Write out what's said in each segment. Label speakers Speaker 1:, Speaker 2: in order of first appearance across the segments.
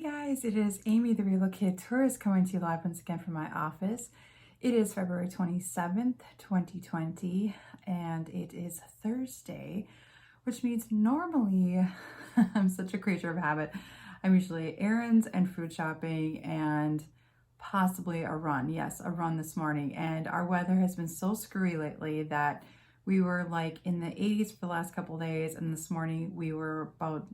Speaker 1: guys, it is Amy, the Relocated Tourist, coming to you live once again from my office. It is February 27th, 2020, and it is Thursday, which means normally, I'm such a creature of habit, I'm usually errands and food shopping and possibly a run. Yes, a run this morning. And our weather has been so screwy lately that we were like in the 80s for the last couple of days, and this morning we were about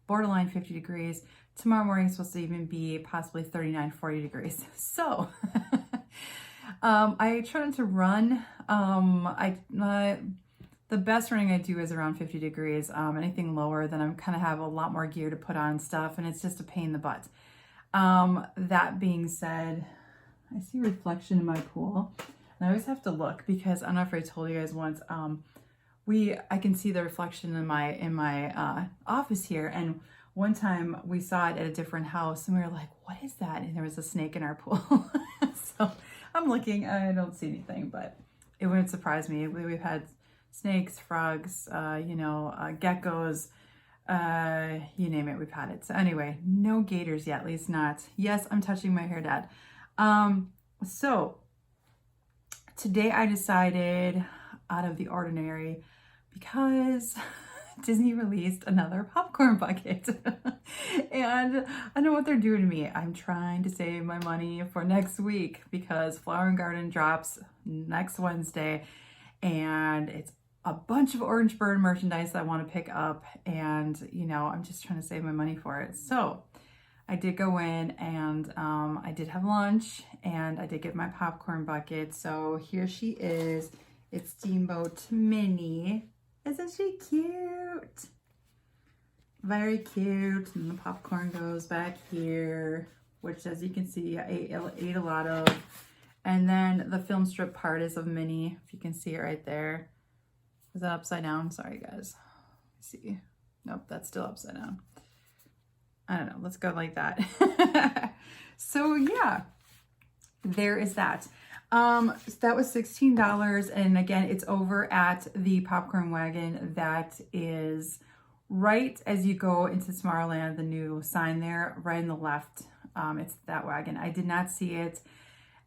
Speaker 1: borderline 50 degrees. Tomorrow morning is supposed to even be possibly 39, 40 degrees. So I try not to run. The best running I do is around 50 degrees. Anything lower, then I'm kind of have a lot more gear to put on stuff, and it's just a pain in the butt. That being said, I see reflection in my pool, and I always have to look because I don't know if I told you guys once. I can see the reflection in my office here, and one time we saw it at a different house and we were like, what is that? And there was a snake in our pool. So I'm looking, I don't see anything, but it wouldn't surprise me. We've had snakes, frogs, geckos, you name it, we've had it. So anyway, no gators yet, at least not. Yes, I'm touching my hair, Dad. So today I decided, out of the ordinary, because Disney released another popcorn bucket. And I don't know what they're doing to me. I'm trying to save my money for next week because Flower and Garden drops next Wednesday, and it's a bunch of Orange Bird merchandise that I want to pick up, and I'm just trying to save my money for it. So I did go in and I did have lunch, and I did get my popcorn bucket. So here she is. It's Steamboat Minnie. Isn't she cute? Very cute. And the popcorn goes back here, which, as you can see, I ate a lot of. And then the film strip part is of Minnie, if you can see it right there. Is that upside down? Sorry, guys. Let's see. Nope, that's still upside down. I don't know. Let's go like that. So yeah, there is that. So that was $16, and again, it's over at the Popcorn Wagon. That is right as you go into Tomorrowland, the new sign there, right in the left. It's that wagon. I did not see it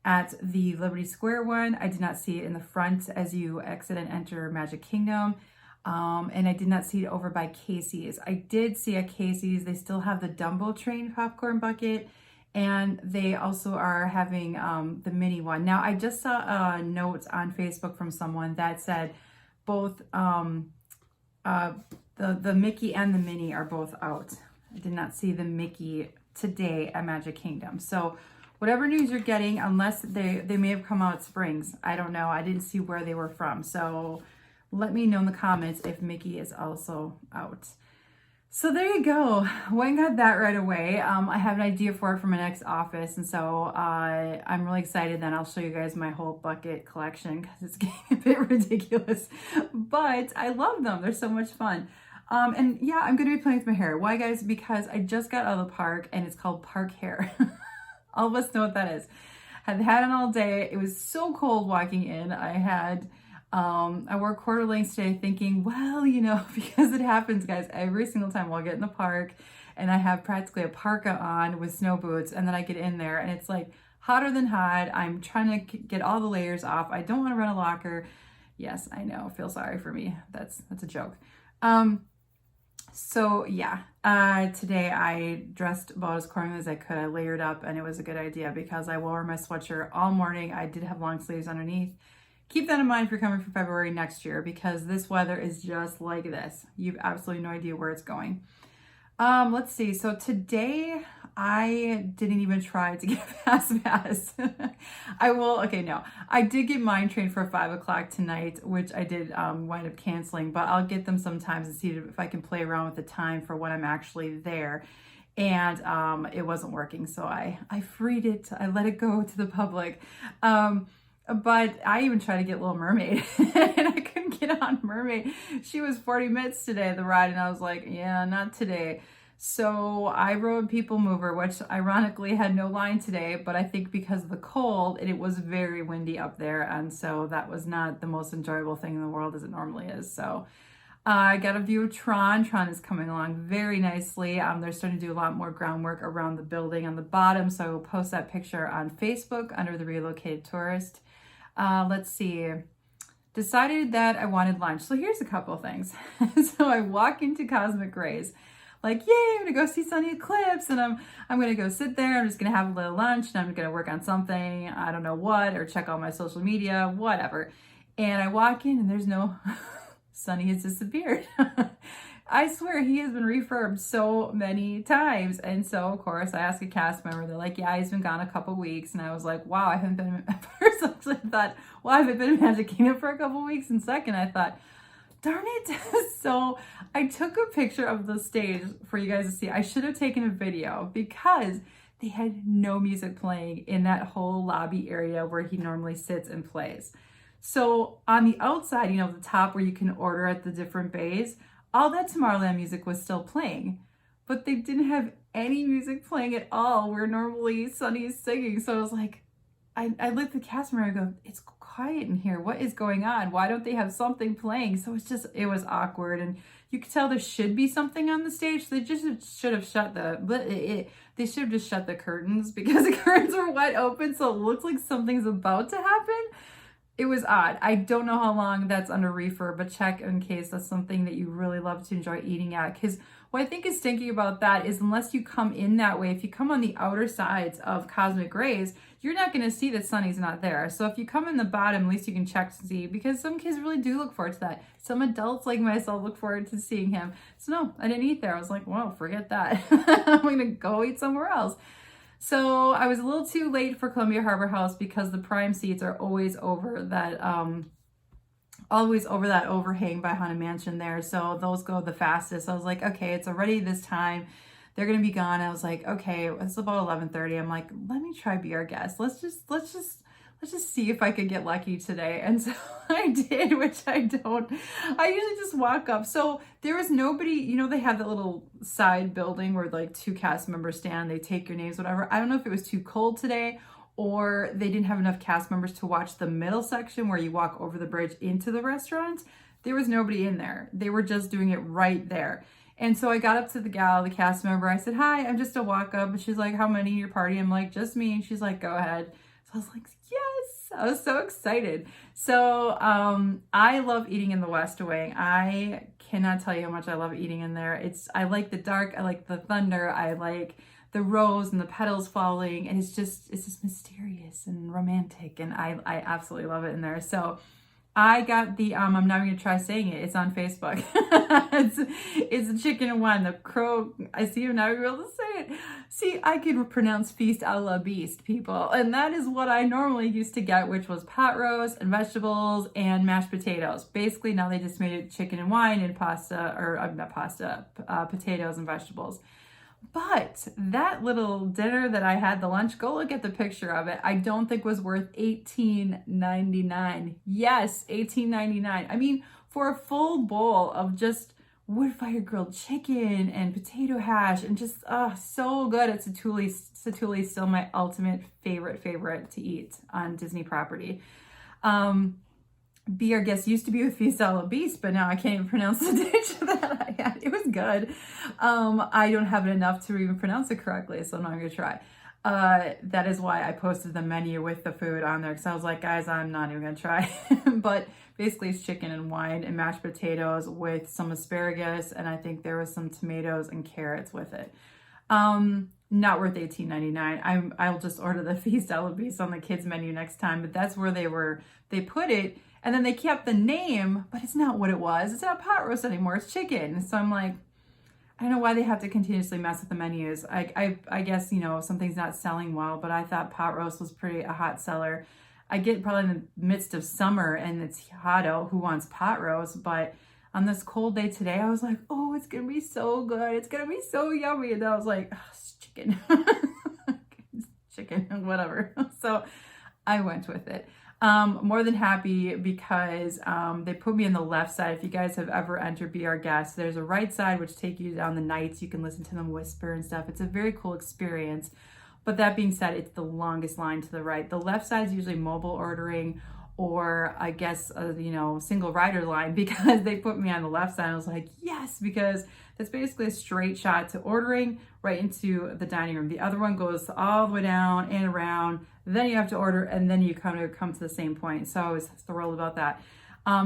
Speaker 1: at the Liberty Square one. I did not see it in the front as you exit and enter Magic Kingdom. And I did not see it over by Casey's. I did see at Casey's, they still have the Dumbo Train popcorn bucket, and they also are having the mini one. Now, I just saw a note on Facebook from someone that said both the Mickey and the Minnie are both out. I did not see the Mickey today at Magic Kingdom. So whatever news you're getting, unless they may have come out at Springs, I don't know. I didn't see where they were from. So let me know in the comments if Mickey is also out. So there you go. Went and got that right away. I have an idea for it for my next office, and so I'm really excited. Then I'll show you guys my whole bucket collection because it's getting a bit ridiculous, but I love them. They're so much fun. And yeah, I'm going to be playing with my hair. Why, guys? Because I just got out of the park, and it's called park hair. All of us know what that is. I've had it all day. It was so cold walking in. I wore quarter lengths today thinking, well, because it happens, guys, every single time I'll get in the park and I have practically a parka on with snow boots, and then I get in there and it's like hotter than hot. I'm trying to get all the layers off. I don't want to run a locker. Yes, I know. Feel sorry for me. That's a joke. So yeah, today I dressed about as accordingly as I could. I layered up, and it was a good idea because I wore my sweatshirt all morning. I did have long sleeves underneath. Keep that in mind if you're coming for February next year, because this weather is just like this. You've absolutely no idea where it's going. Let's see. So today I didn't even try to get Fast Pass. I did get Mine Train for 5 o'clock tonight, which I did wind up canceling, but I'll get them sometimes and see if I can play around with the time for when I'm actually there. And it wasn't working, so I freed it. I let it go to the public. But I even tried to get Little Mermaid and I couldn't get on Mermaid. She was 40 minutes today, the ride, and I was like, yeah, not today. So I rode People Mover, which ironically had no line today, but I think because of the cold, and it was very windy up there, and so that was not the most enjoyable thing in the world as it normally is. So I got a view of Tron. Tron is coming along very nicely. They're starting to do a lot more groundwork around the building on the bottom, so I will post that picture on Facebook under the Relocated Tourist. Let's see. Decided that I wanted lunch. So here's a couple of things. So I walk into Cosmic Rays, like, yay, I'm gonna go see Sunny Eclipse, and I'm gonna go sit there. I'm just gonna have a little lunch, and I'm gonna work on something, I don't know what, or check all my social media, whatever. And I walk in, and there's no Sunny has disappeared. I swear he has been refurbed so many times. And so, of course, I asked a cast member. They're like, yeah, he's been gone a couple weeks. And I was like, wow, I haven't been, at first I thought, well, I haven't been in Magic Kingdom for a couple weeks. And second, I thought, darn it. So I took a picture of the stage for you guys to see. I should have taken a video because they had no music playing in that whole lobby area where he normally sits and plays. So on the outside, you know, the top where you can order at the different bays, all that Tomorrowland music was still playing, but they didn't have any music playing at all where normally Sunny's singing. So I was like, I looked at the cast member and I go, it's quiet in here. What is going on? Why don't they have something playing? So it was awkward. And you could tell there should be something on the stage. So they just should have shut they should have just shut the curtains because the curtains were wide open. So it looks like something's about to happen. It was odd. I don't know how long that's under refurb, but check in case that's something that you really love to enjoy eating at. Because what I think is stinky about that is unless you come in that way, if you come on the outer sides of Cosmic Rays, you're not going to see that Sunny's not there. So if you come in the bottom, at least you can check to see, because some kids really do look forward to that. Some adults like myself look forward to seeing him. So no, I didn't eat there. I was like, well, forget that. I'm going to go eat somewhere else. So I was a little too late for Columbia Harbor House because the prime seats are always over that overhang by Haunted Mansion there. So those go the fastest. I was like, okay, it's already this time. They're gonna be gone. I was like, okay, it's about 11:30. I'm like, let me try Be Our Guest. Let's just see if I could get lucky today. And so I did, which I don't. I usually just walk up. So there was nobody, you know, they have that little side building where like two cast members stand, they take your names, whatever. I don't know if it was too cold today or they didn't have enough cast members to watch the middle section where you walk over the bridge into the restaurant. There was nobody in there. They were just doing it right there. And so I got up to the gal, the cast member. I said, hi, I'm just a walk up. And she's like, how many in your party? I'm like, just me. And she's like, go ahead. So I was like, yes, I was so excited. So I love eating in the West Wing. I cannot tell you how much I love eating in there. I like the dark, I like the thunder, I like the rose and the petals falling, and it's just mysterious and romantic, and I absolutely love it in there. So I got the, I'm not even gonna try saying it. It's on Facebook. it's a chicken and wine. The crow, I see him now, you're able to say it. See, I can pronounce feast a la beast, people. And that is what I normally used to get, which was pot roast and vegetables and mashed potatoes. Basically, now they just made it chicken and wine and pasta, or not pasta, potatoes and vegetables. But that little dinner that I had, the lunch, go look at the picture of it. I don't think was worth $18.99. Yes, $18.99. I mean, for a full bowl of just wood-fired grilled chicken and potato hash and just, so good at Satu'li's. Satu'li's still my ultimate favorite to eat on Disney property. Be Our Guest used to be with Feast a la Beast, but now I can't even pronounce the dish that I had. It was good. I don't have it enough to even pronounce it correctly, so I'm not going to try. That is why I posted the menu with the food on there, because I was like, guys, I'm not even going to try. But basically it's chicken and wine and mashed potatoes with some asparagus, and I think there was some tomatoes and carrots with it. Not worth $18.99. I'll just order the Feast a la Beast on the kids menu next time, but that's where they put it. And then they kept the name, but it's not what it was. It's not pot roast anymore. It's chicken. So I'm like, I don't know why they have to continuously mess with the menus. I guess, you know, something's not selling well, but I thought pot roast was a hot seller. I get probably in the midst of summer and it's hotto, who wants pot roast? But on this cold day today, I was like, oh, it's going to be so good. It's going to be so yummy. And then I was like, oh, it's chicken. It's chicken, whatever. So I went with it. More than happy because they put me in the left side. If you guys have ever entered Be Our Guest, there's a right side which take you down the nights. You can listen to them whisper and stuff. It's a very cool experience. But that being said, it's the longest line to the right. The left side is usually mobile ordering, or I guess, you know, single rider line, because they put me on the left side. I was like, yes, because that's basically a straight shot to ordering right into the dining room. The other one goes all the way down and around. Then you have to order, and then you come to the same point. So I was thrilled about that.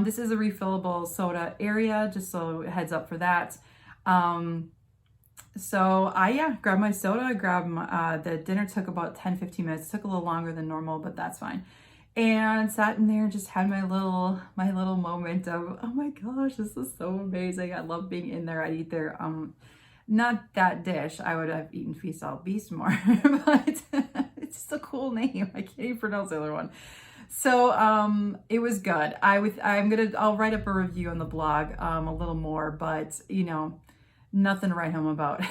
Speaker 1: This is a refillable soda area, just so heads up for that. So I grabbed my soda, grabbed my, the dinner took about 10-15 minutes. It took a little longer than normal, but that's fine. And sat in there and just had my little moment of, oh my gosh, this is so amazing. I love being in there. I'd eat there. Not that dish. I would have eaten Feast All Beast more, but it's just a cool name. I can't even pronounce the other one. So it was good. I'll write up a review on the blog a little more, but you know, nothing to write home about.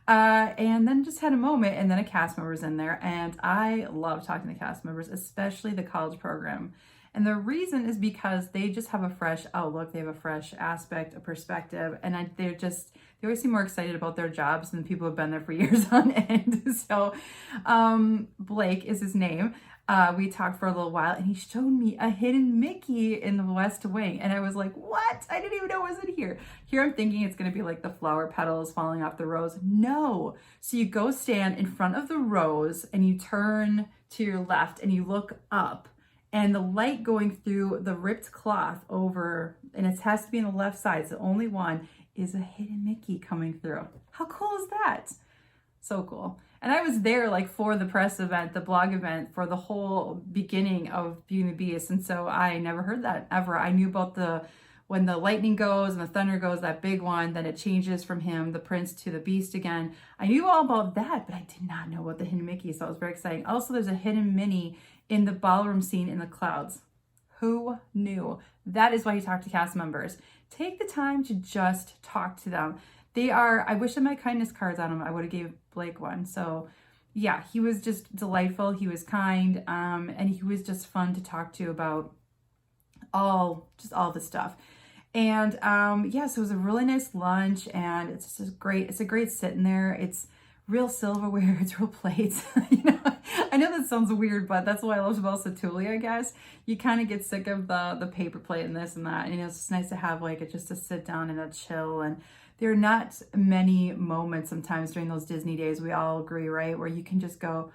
Speaker 1: And then just had a moment, and then a cast member was in there, and I love talking to cast members, especially the college program. And the reason is because they just have a fresh outlook, they have a fresh aspect, a perspective, and they always seem more excited about their jobs than people who have been there for years on end. So Blake is his name. We talked for a little while, and he showed me a hidden Mickey in the West Wing, and I was like, what? I didn't even know it was in here. Here I'm thinking it's going to be like the flower petals falling off the rose. No. So you go stand in front of the rose, and you turn to your left, and you look up, and the light going through the ripped cloth over, and it has to be on the left side, it's the only one, is a hidden Mickey coming through. How cool is that? So cool. And I was there like for the press event, the blog event, for the whole beginning of Beauty and the Beast. And so I never heard that ever. I knew about when the lightning goes and the thunder goes, that big one, then it changes from him, the prince, to the beast again. I knew all about that, but I did not know about the hidden Mickey. So it was very exciting. Also, there's a hidden Minnie in the ballroom scene in the clouds. Who knew? That is why you talk to cast members. Take the time to just talk to them. I wish I had my kindness cards on them. I would have gave Blake one. So yeah, he was just delightful. He was kind. And he was just fun to talk to about all the stuff. And yeah, so it was a really nice lunch, and it's a great sit in there. It's real silverware, it's real plates. You know, I know that sounds weird, but that's what I love about Satuli, I guess. You kind of get sick of the paper plate and this and that. And you know, it's just nice to have like just to sit down and a chill. And there are not many moments sometimes during those Disney days, we all agree, right? Where you can just go,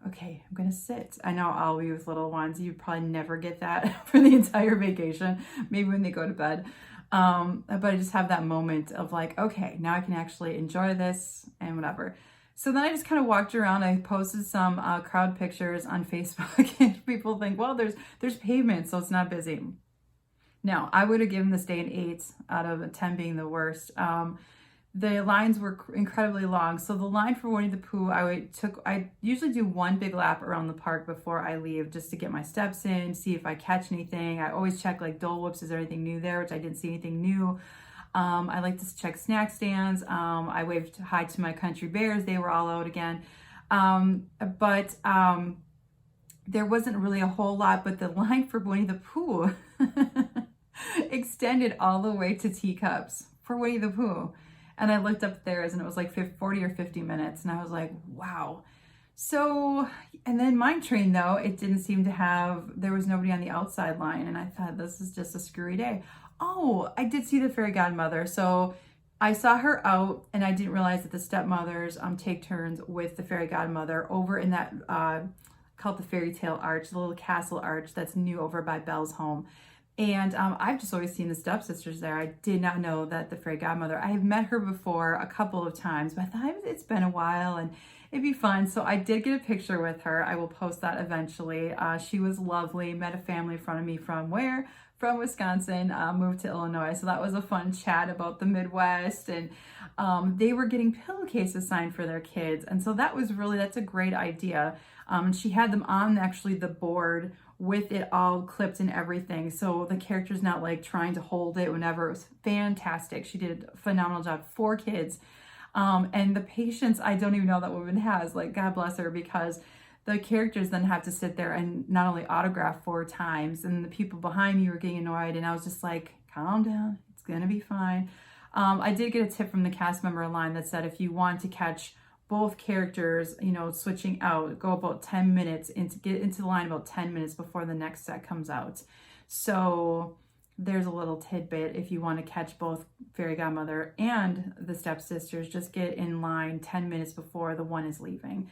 Speaker 1: okay, I'm gonna sit. I know all of you with little ones, you probably never get that for the entire vacation, maybe when they go to bed. But I just have that moment of like, okay, now I can actually enjoy this and whatever. So then I just kind of walked around. I posted some crowd pictures on Facebook, and people think, well, there's pavement, so it's not busy. No, I would have given this day an 8 out of 10 being the worst. The lines were incredibly long. So the line for Winnie the Pooh, I usually do one big lap around the park before I leave, just to get my steps in, see if I catch anything. I always check like Dole Whips, is there anything new there, which I didn't see anything new. I like to check snack stands. I waved hi to my country bears. They were all out again. But there wasn't really a whole lot, but the line for Winnie the Pooh extended all the way to teacups for Winnie the Pooh. And I looked up theirs, and it was like 40 or 50 minutes. And I was like, wow. So, and then Mine Train, though, it didn't seem to there was nobody on the outside line. And I thought, this is just a screwy day. Oh, I did see the fairy godmother. So I saw her out, and I didn't realize that the stepmothers take turns with the fairy godmother over in that, called the fairy tale arch, the little castle arch that's new over by Belle's home. And I've just always seen the stepsisters there. I did not know that the fairy godmother, I have met her before a couple of times, but I thought it's been a while and it'd be fun. So I did get a picture with her. I will post that eventually. She was lovely, met a family in front of me from where? From Wisconsin, moved to Illinois. So that was a fun chat about the Midwest, and they were getting pillowcases signed for their kids. And so that's a great idea. She had them on actually the board with it all clipped and everything. So the character's not like trying to hold it whenever. It was fantastic. She did a phenomenal job. 4 kids. And the patience I don't even know that woman has, like, God bless her, because the characters then have to sit there and not only autograph 4 times, and the people behind me were getting annoyed, and I was just like, calm down, it's gonna be fine. I did get a tip from the cast member line that said if you want to catch both characters, you know, switching out, go about 10 minutes get into the line about 10 minutes before the next set comes out. So there's a little tidbit if you want to catch both Fairy Godmother and the stepsisters, just get in line 10 minutes before the one is leaving.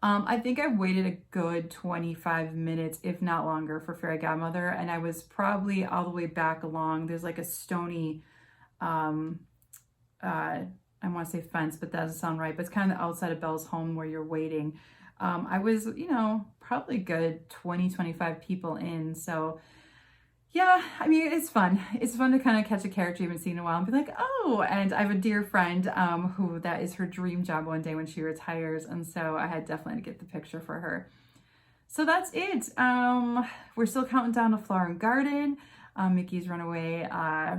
Speaker 1: I think I waited a good 25 minutes, if not longer, for Fairy Godmother, and I was probably all the way back along. There's like a stony, I want to say fence, but that doesn't sound right, but it's kind of the outside of Belle's home where you're waiting. I was, you know, probably good 20, 25 people in, so yeah, I mean, it's fun. It's fun to kind of catch a character you haven't seen in a while and be like, oh, and I have a dear friend who that is her dream job one day when she retires. And so I had definitely to get the picture for her. So that's it. We're still counting down to Flower and Garden. Mickey's Runaway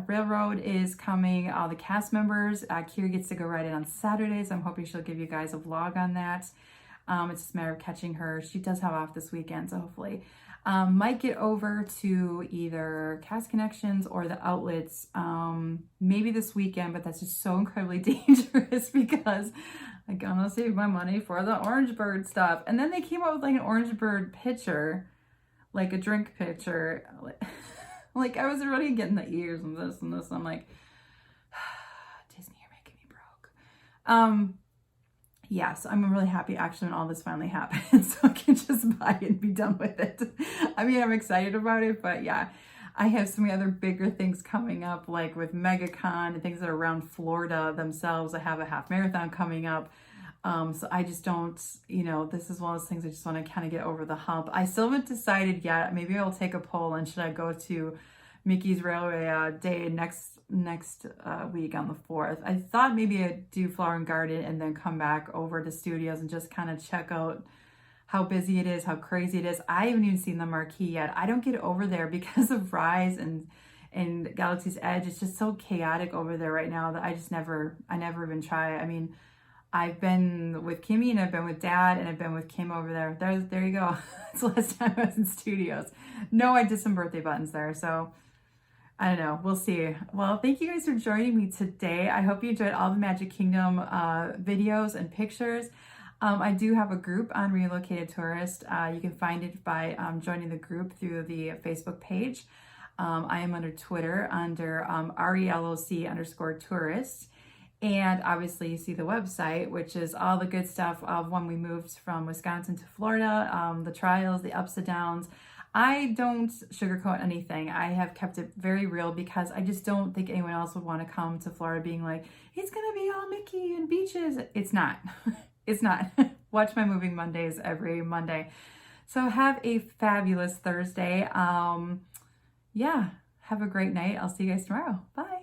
Speaker 1: Railroad is coming. All the cast members. Kira gets to go ride it on Saturdays. I'm hoping she'll give you guys a vlog on that. It's just a matter of catching her. She does have off this weekend, so hopefully. Might get over to either Cast Connections or the outlets maybe this weekend, but that's just so incredibly dangerous because I'm gonna save my money for the Orange Bird stuff. And then they came out with like an Orange Bird pitcher, like a drink pitcher. Like I was already getting the ears and this and this. I'm like, Disney, you're making me broke. Yes, I'm really happy actually when all this finally happened, so I can just buy it and be done with it. I mean, I'm excited about it, but yeah, I have so many other bigger things coming up, like with MegaCon and things that are around Florida themselves. I have a half marathon coming up. So I just don't, you know, this is one of those things I just want to kind of get over the hump. I still haven't decided yet. Maybe I'll take a poll and should I go to Mickey's Railway Day next week on the 4th. I thought maybe I'd do Flower and Garden and then come back over to studios and just kind of check out how busy it is, how crazy it is. I haven't even seen the marquee yet. I don't get over there because of Rise and Galaxy's Edge. It's just so chaotic over there right now that I never even try. I mean, I've been with Kimmy and I've been with Dad and I've been with Kim over there. There you go. It's the last time I was in studios. No, I did some birthday buttons there, so I don't know. We'll see. Well, thank you guys for joining me today. I hope you enjoyed all the Magic Kingdom videos and pictures. I do have a group on Relocated Tourist. You can find it by joining the group through the Facebook page. I am under Twitter under RELOC_tourist. And obviously you see the website, which is all the good stuff of when we moved from Wisconsin to Florida, the trials, the ups and downs. I don't sugarcoat anything. I have kept it very real because I just don't think anyone else would want to come to Florida being like, it's going to be all Mickey and beaches. It's not. It's not. Watch my Moving Mondays every Monday. So have a fabulous Thursday. Yeah, have a great night. I'll see you guys tomorrow. Bye.